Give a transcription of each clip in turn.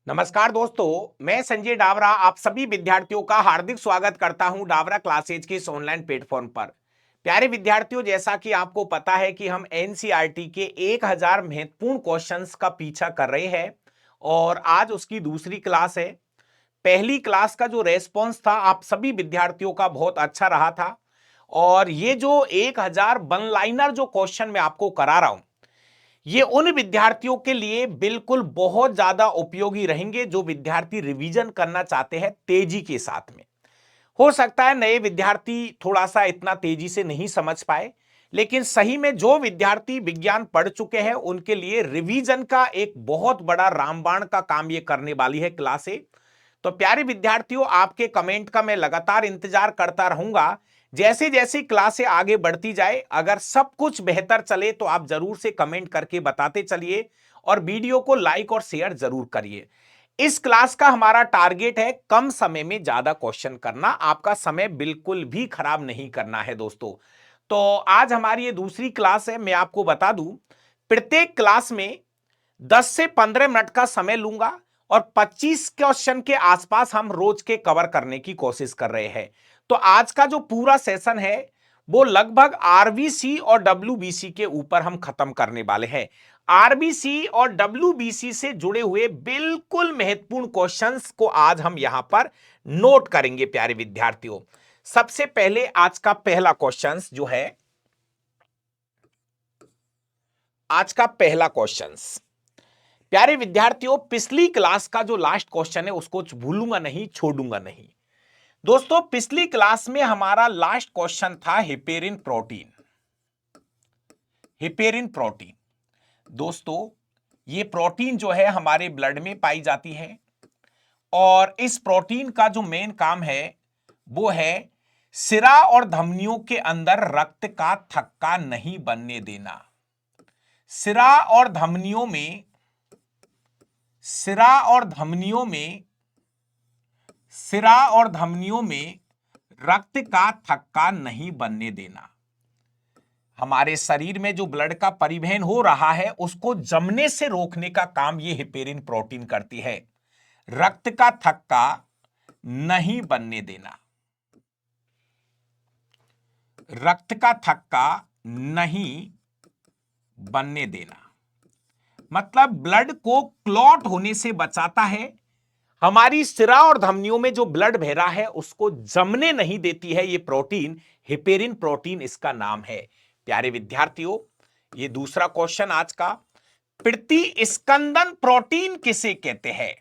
नमस्कार दोस्तों, मैं संजय डावरा आप सभी विद्यार्थियों का हार्दिक स्वागत करता हूं डावरा क्लासेज के इस ऑनलाइन प्लेटफॉर्म पर। प्यारे विद्यार्थियों, जैसा कि आपको पता है कि हम एनसीईआरटी के 1000 महत्वपूर्ण क्वेश्चंस का पीछा कर रहे हैं और आज उसकी दूसरी क्लास है। पहली क्लास का जो रेस्पॉन्स था आप सभी विद्यार्थियों का बहुत अच्छा रहा था और ये जो 1000 वन लाइनर जो क्वेश्चन मैं आपको करा रहा हूं, ये उन विद्यार्थियों के लिए बिल्कुल बहुत ज्यादा उपयोगी रहेंगे जो विद्यार्थी रिवीजन करना चाहते हैं तेजी के साथ में। हो सकता है नए विद्यार्थी थोड़ा सा इतना तेजी से नहीं समझ पाए, लेकिन सही में जो विद्यार्थी विज्ञान पढ़ चुके हैं उनके लिए रिवीजन का एक बहुत बड़ा रामबाण का काम ये करने वाली है क्लासे। तो प्यारे विद्यार्थियों, आपके कमेंट का मैं लगातार इंतजार करता रहूंगा। जैसे जैसे क्लासें आगे बढ़ती जाए, अगर सब कुछ बेहतर चले तो आप जरूर से कमेंट करके बताते चलिए और वीडियो को लाइक और शेयर जरूर करिए। इस क्लास का हमारा टारगेट है कम समय में ज्यादा क्वेश्चन करना, आपका समय बिल्कुल भी खराब नहीं करना है दोस्तों। तो आज हमारी ये दूसरी क्लास है। मैं आपको बता दूं, प्रत्येक क्लास में 10 से 15 मिनट का समय लूंगा और 25 क्वेश्चन के आसपास हम रोज के कवर करने की कोशिश कर रहे हैं। तो आज का जो पूरा सेशन है वो लगभग आरबीसी और डब्ल्यूबीसी के ऊपर हम खत्म करने वाले हैं। आरबीसी और डब्ल्यूबीसी से जुड़े हुए बिल्कुल महत्वपूर्ण क्वेश्चंस को आज हम यहां पर नोट करेंगे प्यारे विद्यार्थियों। सबसे पहले आज का पहला क्वेश्चंस जो है, आज का पहला क्वेश्चंस प्यारे विद्यार्थियों, पिछली क्लास का जो लास्ट क्वेश्चन है उसको भूलूंगा नहीं, छोड़ूंगा नहीं। दोस्तों, पिछली क्लास में हमारा लास्ट क्वेश्चन था हिपेरिन प्रोटीन। हिपेरिन प्रोटीन दोस्तों, ये प्रोटीन जो है हमारे ब्लड में पाई जाती है और इस प्रोटीन का जो मेन काम है वो है सिरा और धमनियों के अंदर रक्त का थक्का नहीं बनने देना। सिरा और धमनियों में सिरा और धमनियों में सिरा और धमनियों में रक्त का थक्का नहीं बनने देना। हमारे शरीर में जो ब्लड का परिवहन हो रहा है उसको जमने से रोकने का काम ये हिपेरिन प्रोटीन करती है। रक्त का थक्का नहीं बनने देना, रक्त का थक्का नहीं बनने देना मतलब ब्लड को क्लॉट होने से बचाता है। हमारी सिरा और धमनियों में जो ब्लड बह रहा है उसको जमने नहीं देती है ये प्रोटीन, हिपेरिन प्रोटीन इसका नाम है। प्यारे विद्यार्थियों, ये दूसरा क्वेश्चन आज का, प्रतिस्कंदन प्रोटीन किसे कहते हैं?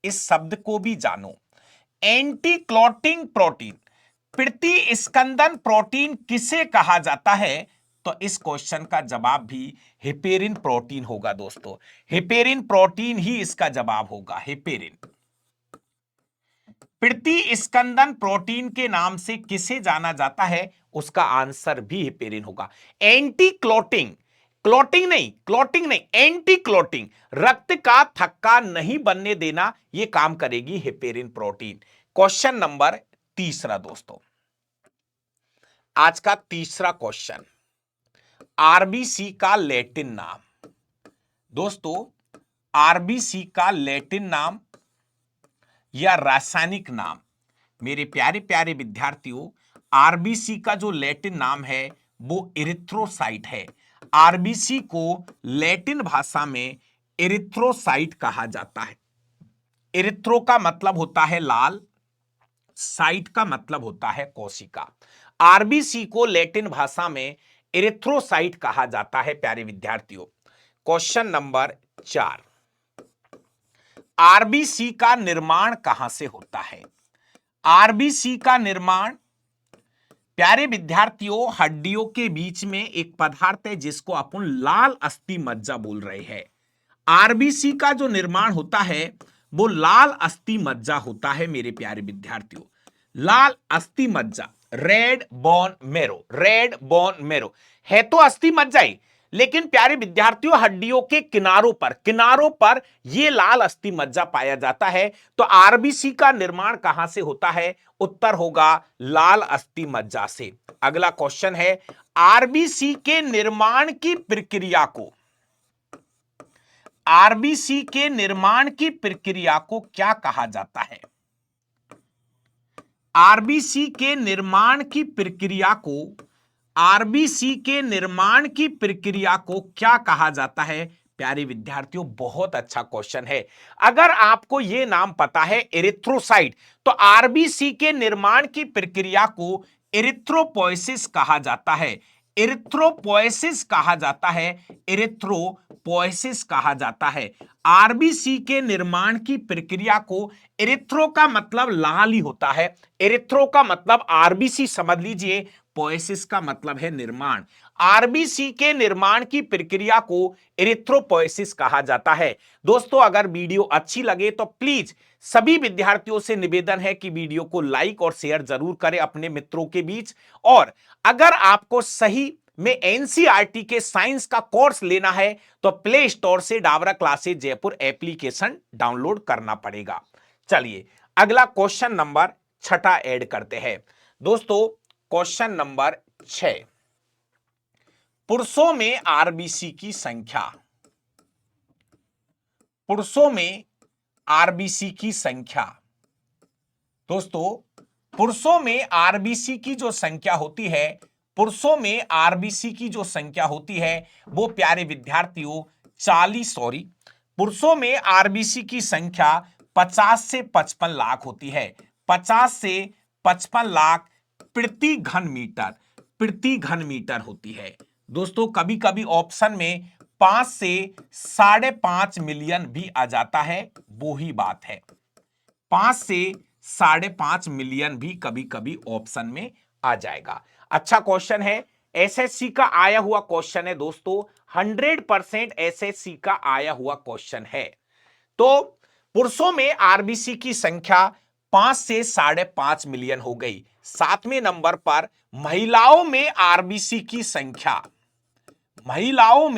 इस शब्द को भी जानो। एंटी क्लॉटिंग प्रोटीन, प्रतिस्कंदन प्रोटीन किसे कहा जाता है? तो इस क्वेश्चन का जवाब भी हिपेरिन प्रोटीन होगा दोस्तों। हिपेरिन प्रोटीन ही इसका जवाब होगा। हिपेरिन प्रतिस्कंदन प्रोटीन के नाम से किसे जाना जाता है? उसका आंसर भी हिपेरिन होगा। एंटी क्लॉटिंग, क्लॉटिंग नहीं, एंटी क्लॉटिंग, रक्त का थक्का नहीं बनने देना, यह काम करेगी हिपेरिन प्रोटीन। क्वेश्चन नंबर तीसरा दोस्तों, आज का तीसरा क्वेश्चन, आरबीसी का लैटिन नाम। दोस्तों, आरबीसी का लैटिन नाम या रासायनिक नाम, मेरे प्यारे प्यारे विद्यार्थियों, आरबीसी का जो लैटिन नाम है वो इरिथ्रोसाइट है। आरबीसी को लैटिन भाषा में इरिथ्रोसाइट कहा जाता है। इरिथ्रो का मतलब होता है लाल, साइट का मतलब होता है कोशिका। आरबीसी को लैटिन भाषा में इरिथ्रोसाइट कहा जाता है प्यारे विद्यार्थियों। क्वेश्चन नंबर 4, आरबीसी का निर्माण कहां से होता है? आरबीसी का निर्माण प्यारे विद्यार्थियों हड्डियों के बीच में एक पदार्थ है जिसको अपन लाल अस्थि मज्जा बोल रहे हैं। आरबीसी का जो निर्माण होता है वो लाल अस्थि मज्जा होता है मेरे प्यारे विद्यार्थियों। लाल अस्थि मज्जा, red bone marrow, red bone marrow है तो अस्थि मज्जा ही, लेकिन प्यारे विद्यार्थियों हड्डियों के किनारों पर यह लाल अस्थि मज्जा पाया जाता है। तो आरबीसी का निर्माण कहां से होता है? उत्तर होगा लाल अस्थि मज्जा से। अगला क्वेश्चन है, आरबीसी के निर्माण की प्रक्रिया को, आरबीसी के निर्माण की प्रक्रिया को क्या कहा जाता है? आरबीसी के निर्माण की प्रक्रिया को आरबीसी के निर्माण की प्रक्रिया को क्या कहा जाता है? प्यारे विद्यार्थियों, बहुत अच्छा क्वेश्चन है। अगर आपको यह नाम पता है एरिथ्रोसाइट, तो आरबीसी के निर्माण की प्रक्रिया को एरिथ्रोपोएसिस कहा जाता है। एरिथ्रोपोएसिस कहा जाता है। एरिथ्रोपोएसिस कहा जाता है। आरबीसी के निर्माण की प्रक्रिया को, एरिथ्रो का मतलब लाल ही होता है, एरिथ्रो का मतलब आरबीसी समझ लीजिए, पोएसिस का मतलब है निर्माण। आरबीसी के निर्माण की प्रक्रिया को एरिथ्रोपोएसिस कहा जाता है। दोस्तों, अगर वीडियो अच्छी लगे तो प्लीज सभी विद्यार्थियों से निवेदन है कि वीडियो को लाइक और शेयर जरूर करें अपने मित्रों के बीच। और अगर आपको सही में एनसीईआरटी के साइंस का कोर्स लेना है तो प्ले स्टोर से Dawra classes Jaipur application download करना पड़ेगा। चलिए अगला क्वेश्चन नंबर 6 ऐड करते हैं। दोस्तों, क्वेश्चन नंबर 6, पुरुषों में आरबीसी की संख्या। पुरुषों में आरबीसी की संख्या। दोस्तों, पुरुषों में आरबीसी की जो संख्या होती है, पुरुषों में आरबीसी की जो संख्या होती है वो प्यारे विद्यार्थियों 40 पुरुषों में आरबीसी की संख्या 50 से 55 लाख होती है। 50 से 55 लाख प्रति घन मीटर होती है। दोस्तों, कभी कभी ऑप्शन में 5 से 5.5 मिलियन भी आ जाता है, वो ही बात है। 5 से 5.5 मिलियन भी कभी कभी ऑप्शन में आ जाएगा। अच्छा क्वेश्चन है, एसएससी का आया हुआ क्वेश्चन है दोस्तों, 100% एसएससी का आया हुआ क्वेश्चन है। तो पुरुषों में आरबीसी की संख्या 5 से 5.5 मिलियन हो गई। 7वें नंबर पर महिलाओं में आरबीसी की संख्या। महिलाओं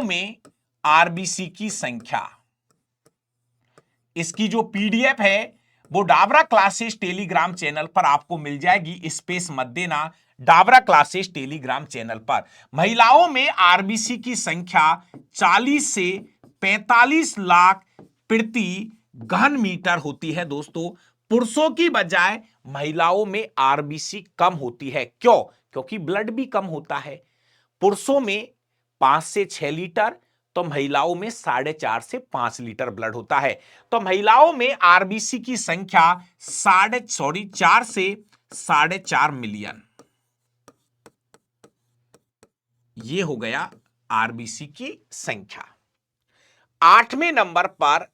में आरबीसी की संख्या, इसकी जो पीडीएफ है वो डाबरा क्लासेस टेलीग्राम चैनल पर आपको मिल जाएगी। स्पेस मत देना, डाबरा क्लासेस टेलीग्राम चैनल पर। महिलाओं में आरबीसी की संख्या 40 से 45 लाख प्रति घन मीटर होती है। दोस्तों, पुरुषों की बजाय महिलाओं में आरबीसी कम होती है। क्यों? क्योंकि ब्लड भी कम होता है। पुरुषों में 5 से 6 लीटर, तो महिलाओं में 4.5 से 5 लीटर ब्लड होता है। तो महिलाओं में आरबीसी की संख्या 4 से 4.5 मिलियन, ये हो गया आरबीसी की संख्या। 8वें नंबर पर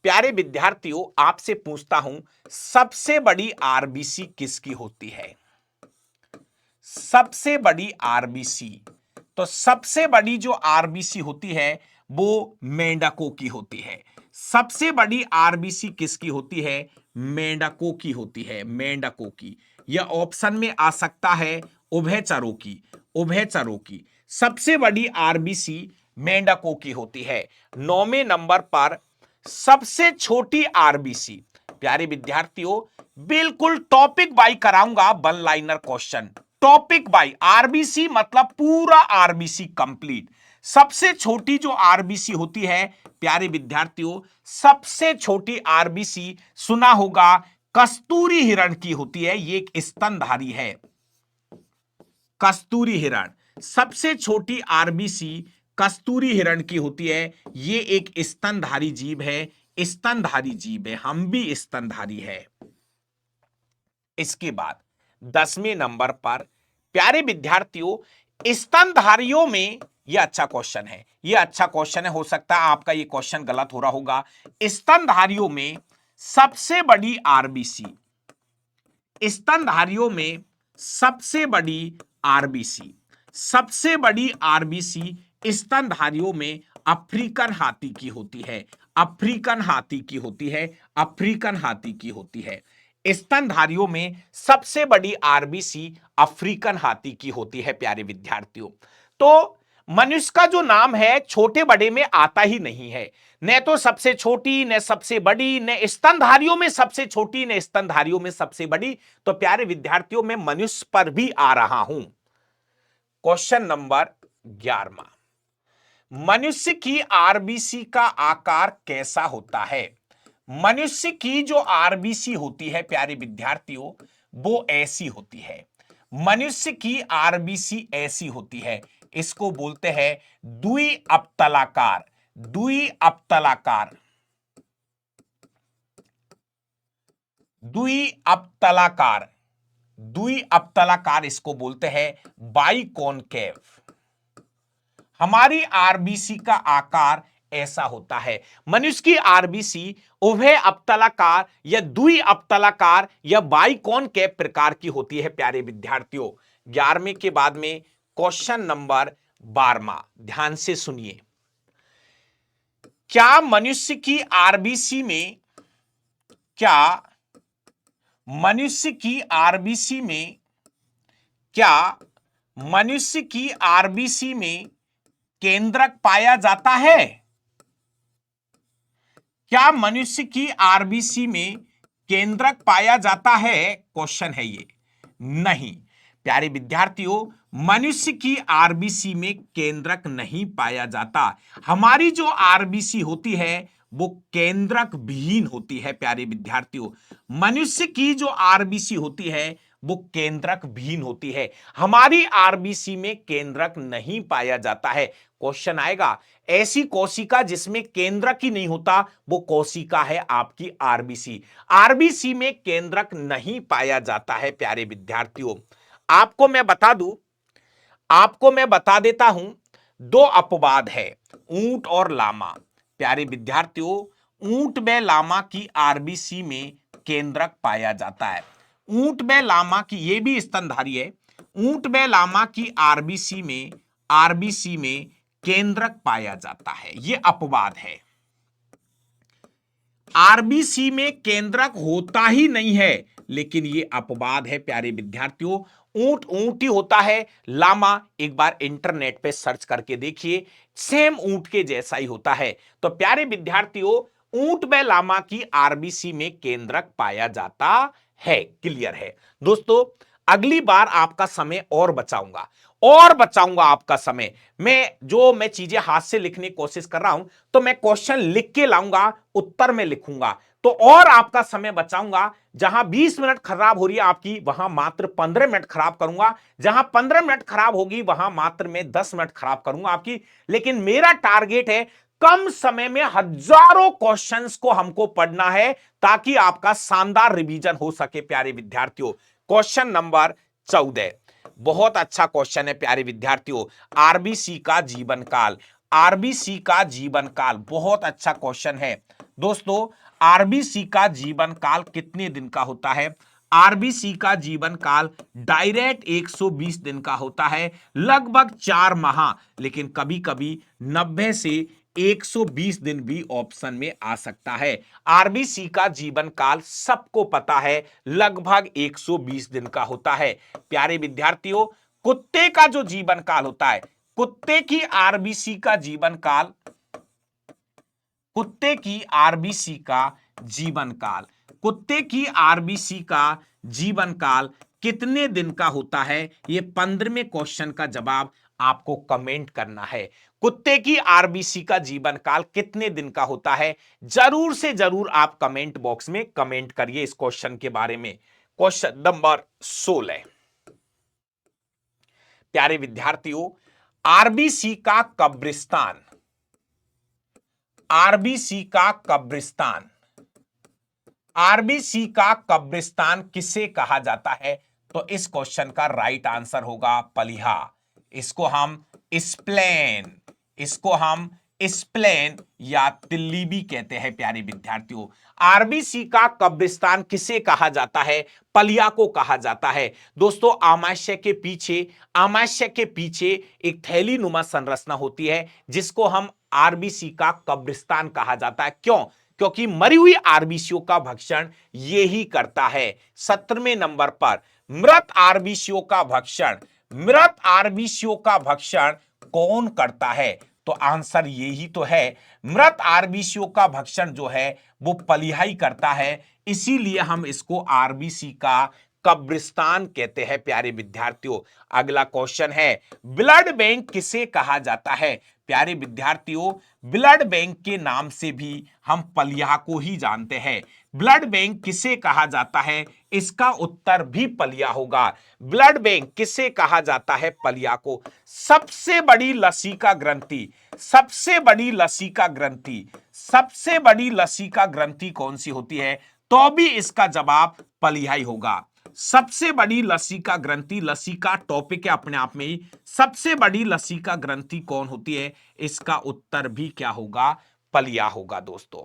प्यारे विद्यार्थियों आपसे पूछता हूं, सबसे बड़ी आरबीसी किसकी होती है? सबसे बड़ी आरबीसी, तो सबसे बड़ी जो आरबीसी होती है वो मेंढकों की होती है। सबसे बड़ी आरबीसी किसकी होती है? मेंढकों की होती है, मेंढकों की। यह ऑप्शन में आ सकता है उभयचरों की, उभयचरों की। सबसे बड़ी आरबीसी मेंढकों की होती है। 9वें नंबर पर सबसे छोटी आरबीसी, प्यारे विद्यार्थियों बिल्कुल टॉपिक वाइज कराऊंगा, one liner question, topic by. RBC मतलब पूरा आरबीसी कंप्लीट। सबसे छोटी जो आरबीसी होती है प्यारे विद्यार्थियों, सबसे छोटी आरबीसी सुना होगा कस्तूरी हिरण की होती है। ये एक स्तनधारी है, कस्तूरी हिरण। सबसे छोटी आरबीसी कस्तूरी हिरण की होती है। ये एक स्तनधारी जीव है, स्तनधारी जीव है, हम भी स्तनधारी है। इसके बाद 10वें नंबर पर प्यारे विद्यार्थियों, स्तनधारियों में, यह अच्छा क्वेश्चन है, यह अच्छा क्वेश्चन है, हो सकता है आपका यह क्वेश्चन गलत हो रहा होगा। स्तनधारियों में सबसे बड़ी आरबीसी, स्तनधारियों में सबसे बड़ी आरबीसी, सबसे बड़ी आरबीसी स्तनधारियों में अफ्रीकन हाथी की होती है, अफ्रीकन हाथी की होती है, अफ्रीकन हाथी की होती है। स्तनधारियों में सबसे बड़ी आरबीसी अफ्रीकन हाथी की होती है प्यारे विद्यार्थियों। तो मनुष्य का जो नाम है छोटे बड़े में आता ही नहीं है, न तो सबसे छोटी न सबसे बड़ी, न स्तनधारियों में सबसे छोटी न स्तनधारियों में सबसे बड़ी। तो प्यारे विद्यार्थियों मैं मनुष्य पर भी आ रहा हूं। क्वेश्चन नंबर 11, मनुष्य की आरबीसी का आकार कैसा होता है? मनुष्य की जो आरबीसी होती है प्यारे विद्यार्थियों, वो ऐसी होती है। मनुष्य की आरबीसी ऐसी होती है, इसको बोलते हैं द्विअप्तलाकार। द्विअप्तलाकार, द्विअप्तलाकार, द्विअप्तलाकार इसको बोलते हैं बाइकॉनकेव। हमारी आरबीसी का आकार ऐसा होता है। मनुष्य की आरबीसी उभय अप्तलाकार या द्विअप्तलाकार या बाइकॉनकेव प्रकार की होती है प्यारे विद्यार्थियों। 11वें के बाद में क्वेश्चन नंबर 12वां, ध्यान से सुनिए। क्या मनुष्य की आरबीसी में, क्या मनुष्य की आरबीसी में, क्या मनुष्य की आरबीसी में केंद्रक पाया जाता है? क्या मनुष्य की आरबीसी में केंद्रक पाया जाता है? क्वेश्चन है ये। नहीं प्यारे विद्यार्थियों, मनुष्य की आरबीसी में केंद्रक नहीं पाया जाता। हमारी जो आरबीसी होती है वो केंद्रक विहीन होती है प्यारे विद्यार्थियों। मनुष्य की जो आरबीसी होती है वो केंद्रक विहीन होती है। हमारी आरबीसी में केंद्रक नहीं पाया जाता है। क्वेश्चन आएगा, ऐसी कोशिका जिसमें केंद्रक ही नहीं होता वो कोशिका है आपकी आरबीसी। आरबीसी में केंद्रक नहीं पाया जाता है प्यारे विद्यार्थियों। आपको मैं बता दूं, आपको मैं बता देता हूं, दो अपवाद है, ऊंट और लामा। प्यारे विद्यार्थियों, ऊंट में लामा की आरबीसी में केंद्रक पाया जाता है। ऊंट में लामा की, ये भी स्तनधारी है, ऊंट में लामा की आरबीसी में केंद्रक पाया जाता है। ये अपवाद है। आरबीसी में केंद्रक होता ही नहीं है, लेकिन ये अपवाद है प्यारे विद्यार्थियों। ऊंट ऊंट ही होता है, लामा एक बार इंटरनेट पे सर्च करके देखिए, सेम ऊंट के जैसा ही होता है। तो प्यारे विद्यार्थियों, ऊंट में लामा की आरबीसी में केंद्रक पाया जाता है। क्लियर है दोस्तों। अगली बार आपका समय और बचाऊंगा आपका समय। मैं चीजें हाथ से लिखने की कोशिश कर रहा हूं, तो मैं क्वेश्चन लिख के लाऊंगा, उत्तर में लिखूंगा, तो और आपका समय बचाऊंगा। जहां 20 मिनट खराब हो रही है आपकी, वहां मात्र 15 मिनट खराब करूंगा। जहां 15 मिनट खराब होगी वहां मात्र मैं 10 मिनट खराब करूंगा आपकी। लेकिन मेरा टारगेट है कम समय में हजारों क्वेश्चंस को हमको पढ़ना है, ताकि आपका शानदार रिवीजन हो सके प्यारे विद्यार्थियों। क्वेश्चन नंबर 14 बहुत अच्छा क्वेश्चन है प्यारे विद्यार्थियों। आरबीसी का जीवन काल, आरबीसी का जीवन काल बहुत अच्छा क्वेश्चन है दोस्तों। आरबीसी का जीवन काल कितने दिन का होता है? आरबीसी का जीवन काल डायरेक्ट 120 दिन का होता है, लगभग 4 माह, लेकिन कभी कभी 90 से 120 दिन भी ऑप्शन में आ सकता है। आरबीसी का जीवन काल सबको पता है, लगभग 120 दिन का होता है। प्यारे विद्यार्थियों, कुत्ते का जो जीवन काल होता है, कुत्ते की आरबीसी का जीवन काल, कुत्ते की आरबीसी का जीवन काल, कुत्ते की आरबीसी का जीवन काल कितने दिन का होता है? ये 15वें क्वेश्चन का जवाब आपको कमेंट करना है। कुत्ते की आरबीसी का जीवन काल कितने दिन का होता है? जरूर से जरूर आप कमेंट बॉक्स में कमेंट करिए इस क्वेश्चन के बारे में। क्वेश्चन नंबर 16 प्यारे विद्यार्थियों, आरबीसी का कब्रिस्तान, आरबीसी का कब्रिस्तान, आरबीसी का कब्रिस्तान किसे कहा जाता है? तो इस क्वेश्चन का राइट आंसर होगा पलिहा। इसको हम स्प्लेन, इसको हम स्प्लेन या तिल्ली भी कहते हैं प्यारे विद्यार्थियों। आरबीसी का कब्रिस्तान किसे कहा जाता है? पलिया को कहा जाता है दोस्तों। आमाशय के पीछे, आमाशय के पीछे एक थैली नुमा संरचना होती है, जिसको हम आरबीसी का कब्रिस्तान कहा जाता है। क्यों? क्योंकि मरी हुई आरबीसीओ का भक्षण ये ही करता है। 17वें नंबर पर मृत आरबीसीओ का भक्षण, मृत आरबीसीओ का भक्षण कौन करता है? तो आंसर यही तो है, मृत आरबीसीओ का भक्षण जो है वो पलिहाई करता है। इसीलिए हम इसको आरबीसी का कब्रिस्तान कहते हैं प्यारे विद्यार्थियों। अगला क्वेश्चन है, ब्लड बैंक किसे कहा जाता है? प्यारे विद्यार्थियों, ब्लड बैंक के नाम से भी हम पलिया को ही जानते हैं। ब्लड बैंक किसे कहा जाता है? इसका उत्तर भी पलिया होगा। ब्लड बैंक किसे कहा जाता है? पलिया को। सबसे बड़ी लसिका ग्रंथि, सबसे बड़ी लसिका ग्रंथि, सबसे बड़ी लसिका ग्रंथि कौन सी होती है? तो भी इसका जवाब पलिया ही होगा। सबसे बड़ी लसिका ग्रंथि, लसिका टॉपिक है अपने आप में ही, सबसे बड़ी लसिका ग्रंथि कौन होती है? इसका उत्तर भी क्या होगा? पलिया होगा दोस्तों।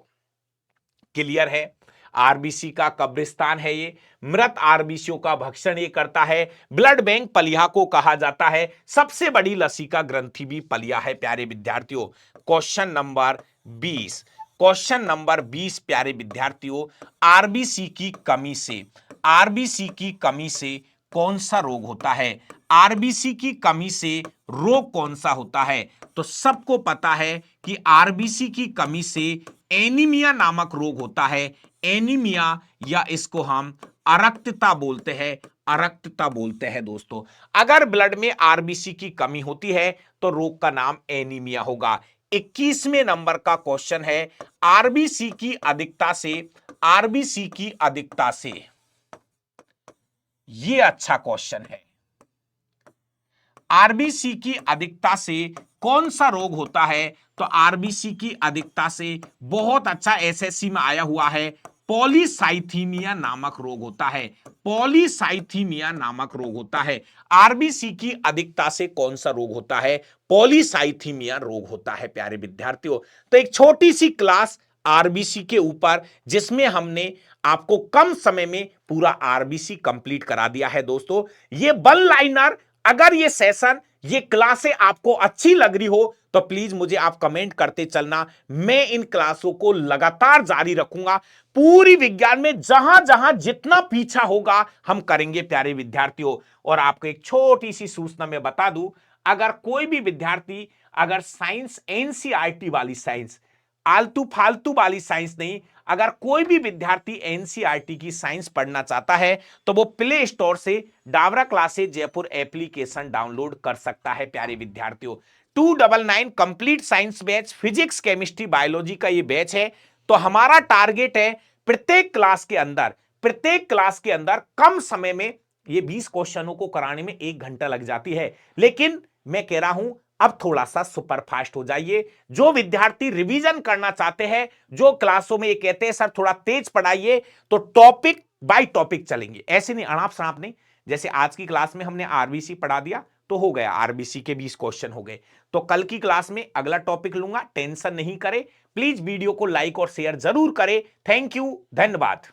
क्लियर है? आरबीसी का कब्रिस्तान है ये, मृत आरबीसियों का भक्षण ये करता है। ब्लड बैंक पलिया को कहा जाता है। सबसे बड़ी लसिका ग्रंथि भी पलिया है प्यारे विद्यार्थियों। क्वेश्चन नंबर 20, क्वेश्चन नंबर 20 प्यारे विद्यार्थियों, आरबीसी की कमी से, आरबीसी की कमी से कौन सा रोग होता है? आरबीसी की कमी से रोग कौन सा होता है? तो सबको पता है कि आरबीसी की कमी से एनीमिया नामक रोग होता है। एनीमिया, या इसको हम अरक्तता बोलते हैं, अरक्तता बोलते हैं दोस्तों। अगर ब्लड में आरबीसी की कमी होती है तो रोग का नाम एनीमिया होगा। 21वें नंबर का क्वेश्चन है, आरबीसी की अधिकता से, आरबीसी की अधिकता से, ये अच्छा क्वेश्चन है। आरबीसी की अधिकता से कौन सा रोग होता है? तो आरबीसी की अधिकता से बहुत अच्छा एसएससी में आया हुआ है, पॉलीसाइथीमिया नामक रोग होता है। पॉलीसाइथीमिया नामक रोग होता है। आरबीसी की अधिकता से कौन सा रोग होता है? पॉलीसाइथीमिया रोग होता है प्यारे विद्यार्थियों। तो एक छोटी सी क्लास आरबीसी के ऊपर, जिसमें हमने आपको कम समय में पूरा आरबीसी कंप्लीट करा दिया है दोस्तों। ये वन लाइनर, अगर ये सेशन, ये क्लासें आपको अच्छी लग रही हो तो प्लीज मुझे आप कमेंट करते चलना। मैं इन क्लासों को लगातार जारी रखूंगा। पूरी विज्ञान में जहां जहां जितना पीछा होगा हम करेंगे प्यारे विद्यार्थियों। और आपको एक छोटी सी सूचना मैं बता दूं, अगर कोई भी विद्यार्थी अगर साइंस, एनसीईआरटी वाली साइंस, आलतू फालतू वाली साइंस नहीं, अगर कोई भी विद्यार्थी एनसीईआरटी की साइंस पढ़ना चाहता है तो वो प्ले स्टोर से Dawra classes Jaipur application download कर सकता है प्यारे विद्यार्थियों। 299 complete science batch, physics chemistry biology का ये बैच है। तो हमारा टारगेट है प्रत्येक क्लास के अंदर, प्रत्येक क्लास के अंदर कम समय में, ये 20 क्वेश्चनों को कराने में 1 घंटा लग जाती है, लेकिन मैं कह रहा हूं अब थोड़ा सा सुपर फास्ट हो जाइए। जो विद्यार्थी रिवीजन करना चाहते हैं, जो क्लासों में ये कहते हैं सर थोड़ा तेज पढ़ाइए, तो टॉपिक बाय टॉपिक चलेंगे, ऐसे नहीं अड़ाप शड़ाप नहीं। जैसे आज की क्लास में हमने आरबीसी पढ़ा दिया तो हो गया, आरबीसी के 20 क्वेश्चन हो गए। तो कल की क्लास में अगला टॉपिक लूंगा, टेंशन नहीं करें। प्लीज वीडियो को लाइक और शेयर जरूर करें। थैंक यू, धन्यवाद।